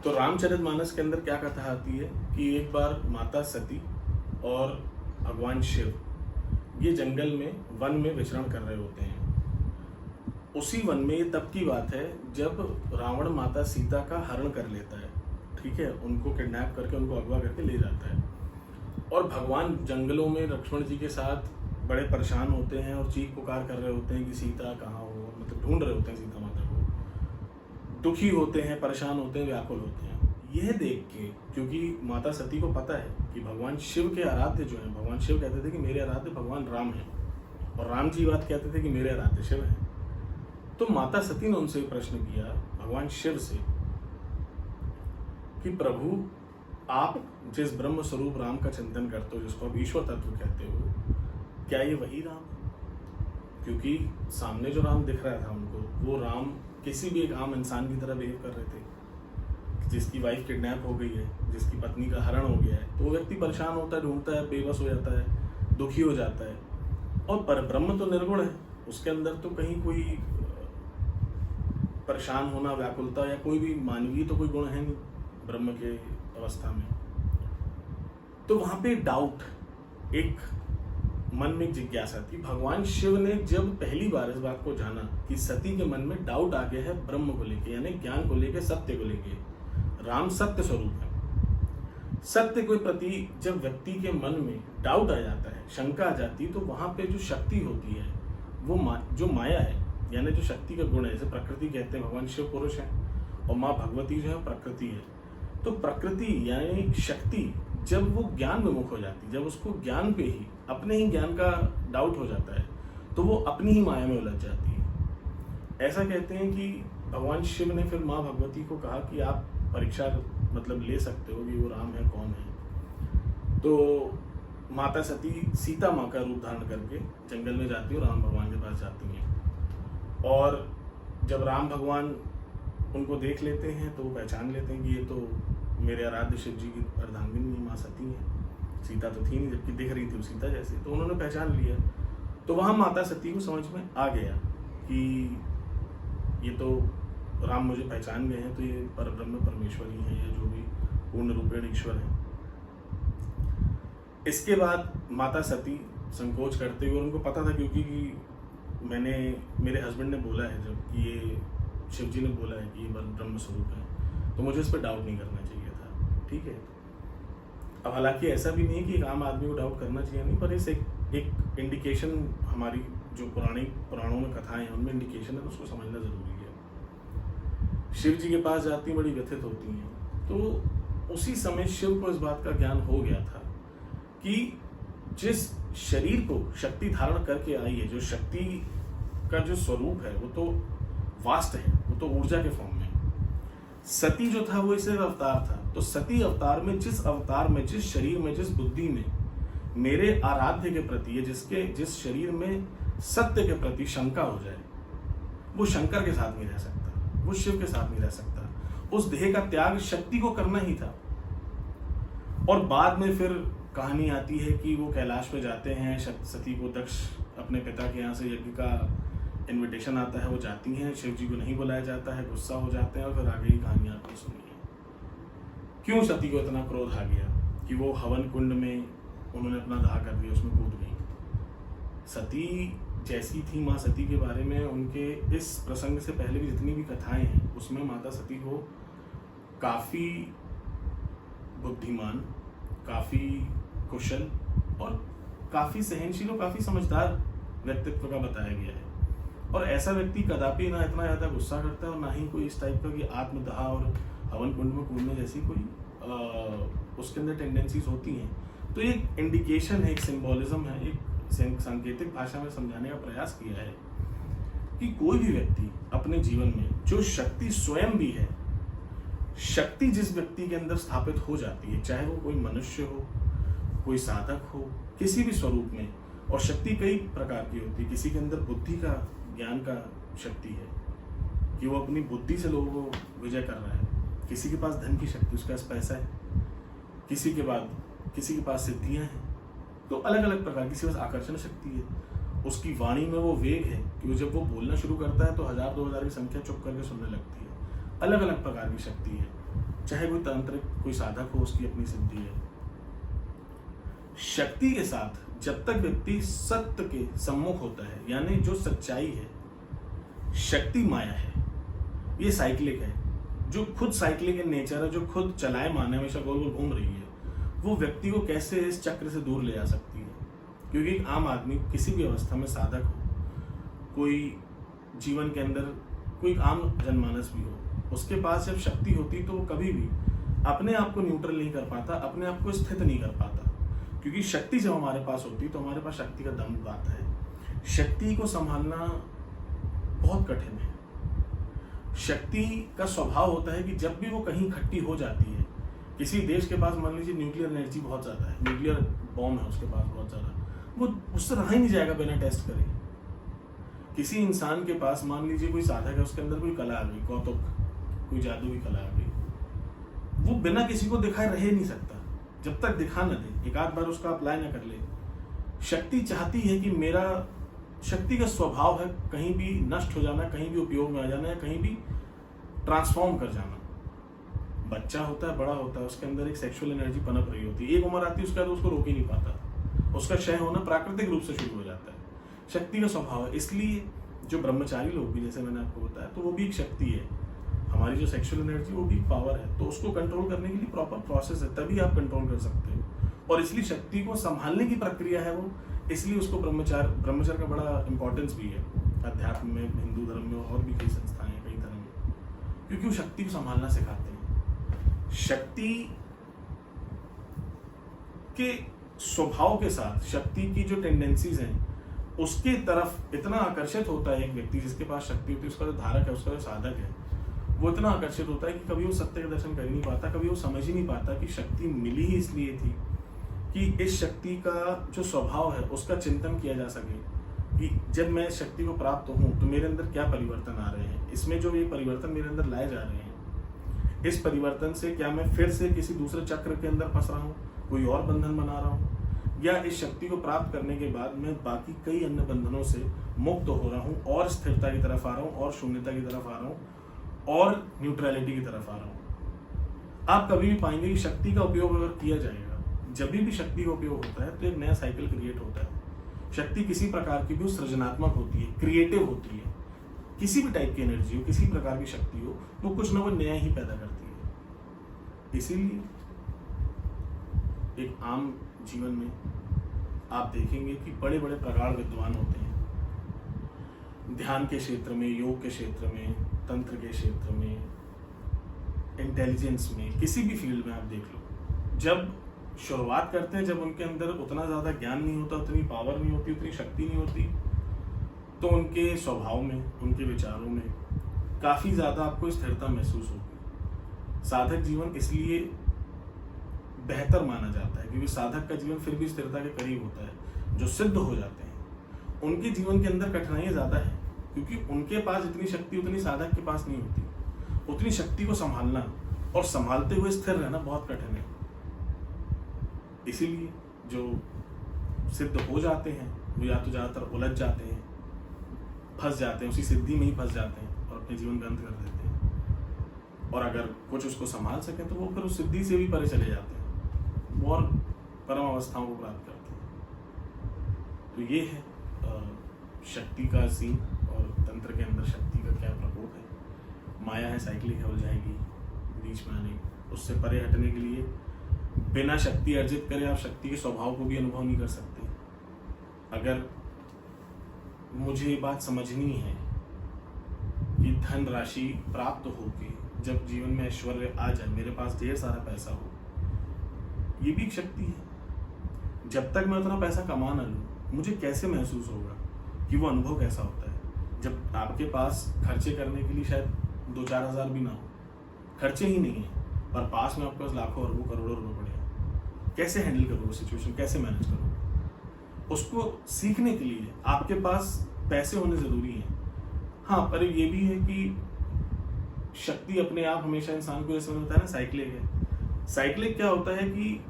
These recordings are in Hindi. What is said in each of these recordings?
तो रामचरितमानस के अंदर क्या कथा आती है कि एक बार माता सती और भगवान शिव ये जंगल में वन में विचरण कर रहे होते हैं। उसी वन में, ये तब की बात है जब रावण माता सीता का हरण कर लेता है, ठीक है, उनको किडनैप करके उनको अगवा करके ले जाता है। और भगवान जंगलों में लक्ष्मण जी के साथ बड़े परेशान होते हैं और चीख पुकार कर रहे होते हैं कि सीता कहाँ हो, मतलब ढूंढ रहे होते हैं सीता माता को, दुखी होते हैं, परेशान होते हैं, व्याकुल होते हैं। यह देख के, क्योंकि माता सती को पता है कि भगवान शिव के आराध्य जो हैं, भगवान शिव कहते थे कि मेरे आराध्य भगवान राम हैं, और राम जी बात कहते थे कि मेरे आराध्य शिव हैं। तो माता सती ने उनसे प्रश्न किया भगवान शिव से कि प्रभु, आप जिस ब्रह्म स्वरूप राम का चिंतन करते हो, जिसको आप ईश्वर तत्व कहते हो, क्या ये वही राम? क्योंकि सामने जो राम दिख रहा था उनको, वो राम किसी भी एक आम इंसान की तरह बिहेव कर रहे थे। जिसकी वाइफ किडनैप हो गई है, जिसकी पत्नी का हरण हो गया है, तो वो व्यक्ति परेशान होता है, ढूंढता है, बेबस हो जाता है, दुखी हो जाता है। और पर ब्रह्म तो निर्गुण है, उसके अंदर तो कहीं कोई परेशान होना, व्याकुलता या कोई भी मानवीय तो कोई गुण है नहीं ब्रह्म के अवस्था में। तो वहां पे डाउट, एक मन में जिज्ञासा थी। भगवान शिव ने जब पहली बार इस बात को जाना कि सती के मन में डाउट आ गया है ब्रह्म को लेके, यानी ज्ञान को लेके, सत्य को लेके, राम सत्य स्वरूप है, सत्य के प्रति जब व्यक्ति के मन में डाउट आ जाता है, शंका आ जाती है, तो वहां पे जो शक्ति होती है वो जो माया है, यानी जो शक्ति का गुण है, जैसे प्रकृति कहते हैं, भगवान शिव पुरुष है और माँ भगवती जो है प्रकृति है। तो प्रकृति यानी शक्ति जब वो ज्ञान विमुख हो जाती है, जब उसको ज्ञान पे ही, अपने ही ज्ञान का डाउट हो जाता है, तो वो अपनी ही माया में उलझ जाती है। ऐसा कहते हैं कि भगवान शिव ने फिर माँ भगवती को कहा कि आप परीक्षा मतलब ले सकते हो कि वो राम है कौन है। तो माता सती सीता माँ का रूप धारण करके जंगल में जाती है और राम भगवान के पास जाती हैं। और जब राम भगवान उनको देख लेते हैं तो वो पहचान लेते हैं कि ये तो मेरे आराध्य शिव जी की अर्धांगिनी माँ सती है। सीता तो थी नहीं, जबकि दिख रही थी सीता जैसे, तो उन्होंने पहचान लिया। तो वहाँ माता सती को समझ में आ गया कि ये तो राम मुझे पहचान गए हैं, तो ये परब्रह्म परमेश्वर ही है, या जो भी पूर्ण रूपेण ईश्वर है। इसके बाद माता सती संकोच करते हुए, उनको पता था क्योंकि मेरे हस्बैंड ने बोला है जब कि ये शिव जी ने बोला है कि ये ब्रह्म स्वरूप है, तो मुझे इस पर डाउट नहीं करना चाहिए था, ठीक है। अब हालांकि ऐसा भी नहीं है कि एक आम आदमी को डाउट करना चाहिए नहीं, पर इस एक इंडिकेशन, हमारी जो पुराणों में कथाएं हैं उनमें इंडिकेशन है, तो उसको समझना जरूरी है। शिव जी के पास जाती बड़ी व्यथित होती हैं, तो उसी समय शिव को इस बात का ज्ञान हो गया था कि जिस शरीर को शक्ति धारण करके आई है, जो शक्ति का जो स्वरूप है वो तो वास्ट है, वो तो ऊर्जा के फॉर्म में। सती जो था वो इसे अवतार था, तो सती अवतार में, जिस अवतार में, जिस शरीर में, जिस बुद्धि में मेरे आराध्य के प्रति, जिस शरीर में सत्य के प्रति शंका हो जाए, वो शंकर के साथ नहीं रह सकता, वो शिव के साथ नहीं रह सकता। उस देह का त्याग शक्ति को करना ही था। और बाद में फिर कहानी आती है कि वो कैलाश पे जाते हैं, सती को दक्ष अपने पिता के यहाँ से यज्ञ का इनविटेशन आता है, वो जाती हैं, शिव जी को नहीं बुलाया जाता है, गुस्सा हो जाते हैं, और फिर आगे की कहानी आपने सुनी है। क्यों सती को इतना क्रोध आ गया कि वो हवन कुंड में उन्होंने अपना दाह कर दिया, उसमें कूद गई। सती जैसी थी, माँ सती के बारे में उनके इस प्रसंग से पहले भी जितनी भी कथाएं हैं, उसमें माता सती को काफ़ी बुद्धिमान, काफ़ी कुशल और काफ़ी सहनशील और काफ़ी समझदार व्यक्तित्व का बताया गया है। और ऐसा व्यक्ति कदापि ना इतना ज़्यादा गुस्सा करता है और ना ही कोई इस टाइप का कि आत्मदाह और हवन कुंड में कूदने जैसी कोई उसके अंदर टेंडेंसीज होती हैं। तो ये इंडिकेशन है, एक सिंबॉलिज्म है, एक सांकेतिक भाषा में समझाने का प्रयास किया है कि कोई भी व्यक्ति अपने जीवन में जो शक्ति स्वयं भी है, शक्ति जिस व्यक्ति के अंदर स्थापित हो जाती है, चाहे वो कोई मनुष्य हो, कोई साधक हो, किसी भी स्वरूप में, और शक्ति कई प्रकार की होती है। किसी के अंदर बुद्धि का, ज्ञान का शक्ति है कि वो अपनी बुद्धि से लोगों को विजय कर रहा है। किसी के पास धन की शक्ति, उसके पास पैसा है, किसी के पास सिद्धियां हैं, तो अलग अलग प्रकार। किसी के पास आकर्षण शक्ति है, उसकी वाणी में वो वेग है कि वो जब वो बोलना शुरू करता है तो 1000-2000 की संख्या चुप करके सुनने लगती है। अलग अलग प्रकार की शक्ति है। चाहे कोई तांत्रिक, कोई साधक हो, उसकी अपनी सिद्धि है। शक्ति के साथ जब तक व्यक्ति सत्य के सम्मुख होता है, यानी जो सच्चाई है, शक्ति माया है, ये साइक्लिक है, जो खुद साइक्लिक इन नेचर है, जो खुद चलायमान है, हमेशा गोल गोल घूम रही है, वो व्यक्ति को कैसे इस चक्र से दूर ले जा सकती है। क्योंकि एक आम आदमी किसी भी अवस्था में साधक हो, कोई जीवन के अंदर कोई आम जनमानस भी हो, उसके पास जब शक्ति होती तो वो कभी भी अपने आप को न्यूट्रल नहीं कर पाता, अपने आप को स्थित नहीं कर पाता। क्योंकि शक्ति जब हमारे पास होती तो हमारे पास शक्ति का दम आता है। शक्ति को संभालना बहुत कठिन है। शक्ति का स्वभाव होता है कि जब भी वो कहीं इकट्ठी हो जाती है, किसी देश के पास मान लीजिए न्यूक्लियर एनर्जी बहुत ज़्यादा है, न्यूक्लियर बॉम्ब है उसके पास बहुत ज़्यादा, वो उससे रहा ही नहीं जाएगा बिना टेस्ट करे। किसी इंसान के पास मान लीजिए कोई साधक है, उसके अंदर कोई कला आ गई, कौतुक, कोई जादू की कला आ गई, वो बिना किसी को दिखाए रह नहीं सकता जब तक दिखा न दे, एक आध बार उसका अप्लाई ना कर ले। शक्ति चाहती है कि मेरा, शक्ति का स्वभाव है कहीं भी नष्ट हो जाना, कहीं भी उपयोग में आ जाना, या कहीं भी ट्रांसफॉर्म कर जाना। बच्चा होता है, बड़ा होता है, उसके अंदर एक सेक्सुअल एनर्जी पनप रही होती है, एक उम्र आती है उसके बाद उसको रोक ही नहीं पाता, उसका क्षय होना प्राकृतिक रूप से शुरू हो जाता है। शक्ति का स्वभाव है। इसलिए जो ब्रह्मचारी लोग भी, जैसे मैंने आपको बताया, तो वो भी एक शक्ति है। हमारी जो सेक्सुअल एनर्जी वो भी पावर है, तो उसको कंट्रोल करने के लिए प्रॉपर प्रोसेस है, तभी आप कंट्रोल कर सकते हो। और इसलिए शक्ति को संभालने की प्रक्रिया है वो, इसलिए उसको ब्रह्मचर्य का बड़ा इंपॉर्टेंस भी है अध्यात्म में, हिंदू धर्म में, और भी कई संस्थाएं हैं, कई धर्म में, क्योंकि वो शक्ति को संभालना सिखाते हैं। शक्ति के स्वभाव के साथ शक्ति की जो टेंडेंसीज हैं उसके तरफ इतना आकर्षित होता है एक व्यक्ति, जिसके पास शक्ति होती है, उसका जो धारक है, उसका जो साधक है, वो इतना आकर्षित होता है कि कभी वो सत्य का दर्शन कर ही नहीं पाता, कभी वो समझ ही नहीं पाता कि शक्ति मिली ही इसलिए थी कि इस शक्ति का जो स्वभाव है उसका चिंतन किया जा सके, कि जब मैं शक्ति को प्राप्त हूँ तो मेरे अंदर क्या परिवर्तन आ रहे हैं, इसमें जो ये परिवर्तन मेरे अंदर लाए जा रहे हैं, इस परिवर्तन से क्या मैं फिर से किसी दूसरे चक्र के अंदर फंस रहा हूँ, कोई और बंधन बना रहा हूँ, या इस शक्ति को प्राप्त करने के बाद मैं बाकी कई अन्य बंधनों से मुक्त हो रहा हूँ और स्थिरता की तरफ आ रहा हूँ और शून्यता की तरफ आ रहा हूँ और न्यूट्रलिटी की तरफ आ रहा हूँ। आप कभी भी पाएंगे कि शक्ति का उपयोग अगर किया जाएगा, जब भी शक्ति का उपयोग होता है तो एक नया साइकिल क्रिएट होता है। शक्ति किसी प्रकार की भी सृजनात्मक होती है, क्रिएटिव होती है। किसी भी टाइप की एनर्जी हो, किसी प्रकार की शक्ति हो, वो कुछ ना कुछ नया ही पैदा करती है। इसीलिए एक आम जीवन में आप देखेंगे कि बड़े बड़े प्रगाढ़ विद्वान होते हैं, ध्यान के क्षेत्र में, योग के क्षेत्र में, तंत्र के क्षेत्र में, इंटेलिजेंस में, किसी भी फील्ड में आप देख लो, जब शुरुआत करते हैं, जब उनके अंदर उतना ज़्यादा ज्ञान नहीं होता, उतनी पावर नहीं होती, उतनी शक्ति नहीं होती, तो उनके स्वभाव में, उनके विचारों में काफ़ी ज़्यादा आपको स्थिरता महसूस होगी। साधक जीवन इसलिए बेहतर माना जाता है क्योंकि साधक का जीवन फिर भी स्थिरता के करीब होता है। जो सिद्ध हो जाते हैं उनके जीवन के अंदर कठिनाइयाँ ज़्यादा है, क्योंकि उनके पास जितनी शक्ति उतनी साधक के पास नहीं होती। उतनी शक्ति को संभालना और संभालते हुए स्थिर रहना बहुत कठिन है। इसीलिए जो सिद्ध हो जाते हैं वो या तो ज़्यादातर उलझ जाते हैं, फंस जाते हैं, उसी सिद्धि में ही फंस जाते हैं और अपने जीवन का अंत कर देते हैं। और अगर कुछ उसको संभाल सकें तो वो फिर उस सिद्धि से भी परे चले जाते हैं और परम अवस्थाओं को प्राप्त करते हैं। तो ये है शक्ति का सीन और तंत्र के अंदर शक्ति का क्या प्रकोप है। माया है, साइक्लिक है, उलझाएगी, बीच में आने, उससे परे हटने के लिए बिना शक्ति अर्जित करे आप शक्ति के स्वभाव को भी अनुभव नहीं कर सकते। अगर मुझे ये बात समझनी है कि धन राशि प्राप्त होगी, जब जीवन में ऐश्वर्य आ जाए, मेरे पास ढेर सारा पैसा हो, ये भी एक शक्ति है। जब तक मैं उतना पैसा कमा ना लूँ, मुझे कैसे महसूस होगा कि वो अनुभव कैसा होता है जब आपके पास खर्चे करने के लिए शायद 2-4 हज़ार भी ना हो, खर्चे ही नहीं है, पर पास में आपके पास लाखों अरबों करोड़ों रुपए पड़े हैं। कैसे हैंडल करोगे सिचुएशन, कैसे मैनेज करोगे? उसको सीखने के लिए आपके पास पैसे होने ज़रूरी हैं। हाँ, पर ये भी है कि शक्ति अपने आप हमेशा इंसान को, जैसे होता है ना, साइक्लिक है। साइक्लिक क्या होता है कि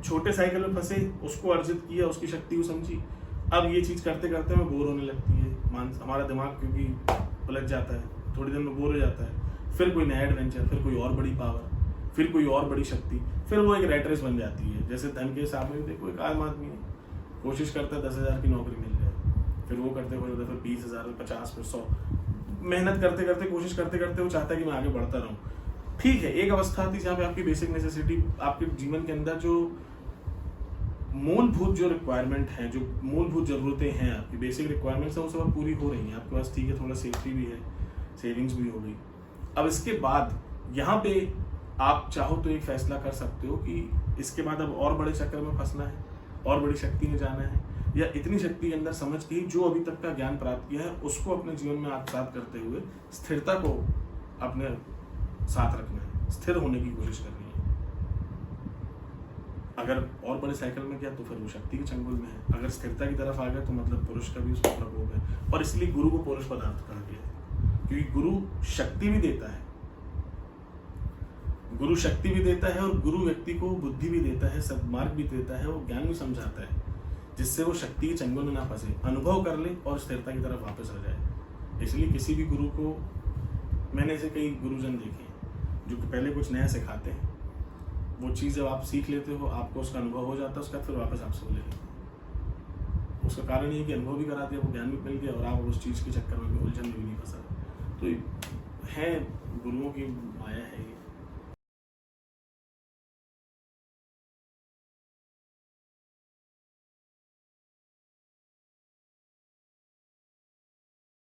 छोटे साइकिल में फंसे, उसको अर्जित किया, उसकी शक्ति को समझी, अब ये चीज़ करते करते हमें बोर होने लगती है, हमारा दिमाग क्योंकि उलझ जाता है, थोड़ी देर में बोर हो जाता है, फिर कोई नया एडवेंचर, फिर कोई और बड़ी पावर, फिर कोई और बड़ी शक्ति, फिर वो एक रैट रेस बन जाती है। जैसे धन के हिसाब में देखो, एक आम आदमी है, कोशिश करता है 10,000 की नौकरी मिल जाए, फिर वो करते हुए फिर 20,000, 50, फिर 100, मेहनत करते करते, कोशिश करते करते वो चाहता है कि मैं आगे बढ़ता रहूँ। ठीक है, एक अवस्था आती है जहाँ पे आपकी बेसिक नेसेसिटी, आपके जीवन के अंदर जो मूलभूत जो रिक्वायरमेंट है, जो मूलभूत जरूरतें हैं, आपकी बेसिक रिक्वायरमेंट्स हैं, वो सब पूरी हो रही हैं आपके पास। ठीक है, थोड़ा सेफ्टी भी है, सेविंग्स भी हो गई। अब इसके बाद यहाँ पे आप चाहो तो एक फैसला कर सकते हो कि इसके बाद अब और बड़े चक्कर में फंसना है, और बड़ी शक्ति में जाना है, या इतनी शक्ति के अंदर समझ के जो अभी तक का ज्ञान प्राप्त किया है उसको अपने जीवन में आत्मसात करते हुए स्थिरता को अपने साथ रखना है, स्थिर होने की कोशिश करनी है। अगर और बड़े साइकिल में गया तो फिर वो शक्ति के चंगुल में है, अगर स्थिरता की तरफ आ गया तो मतलब पुरुष का भी उसमें प्रकोप है। और इसलिए गुरु को पुरुष पदार्थ कहा गया है, क्योंकि गुरु शक्ति भी देता है, गुरु शक्ति भी देता है, और गुरु व्यक्ति को बुद्धि भी देता है, सद्मार्ग भी देता है, वो ज्ञान भी समझाता है, जिससे वो शक्ति के चंगुल में ना फंसे, अनुभव कर ले और स्थिरता की तरफ वापस आ जाए। इसलिए किसी भी गुरु को, मैंने ऐसे कई गुरुजन देखे हैं जो कि पहले कुछ नया सिखाते हैं, वो चीज़ जब आप सीख लेते हो, आपको उसका अनुभव हो जाता है, उसका फिर वापस आपसे वो लेते। उसका कारण ये है कि अनुभव भी करा दिया, वो ज्ञान भी मिल गया, और आप उस चीज़ के चक्कर में भी, उलझन में भी नहीं फंसा। तो है, गुरुओं की माया है ये।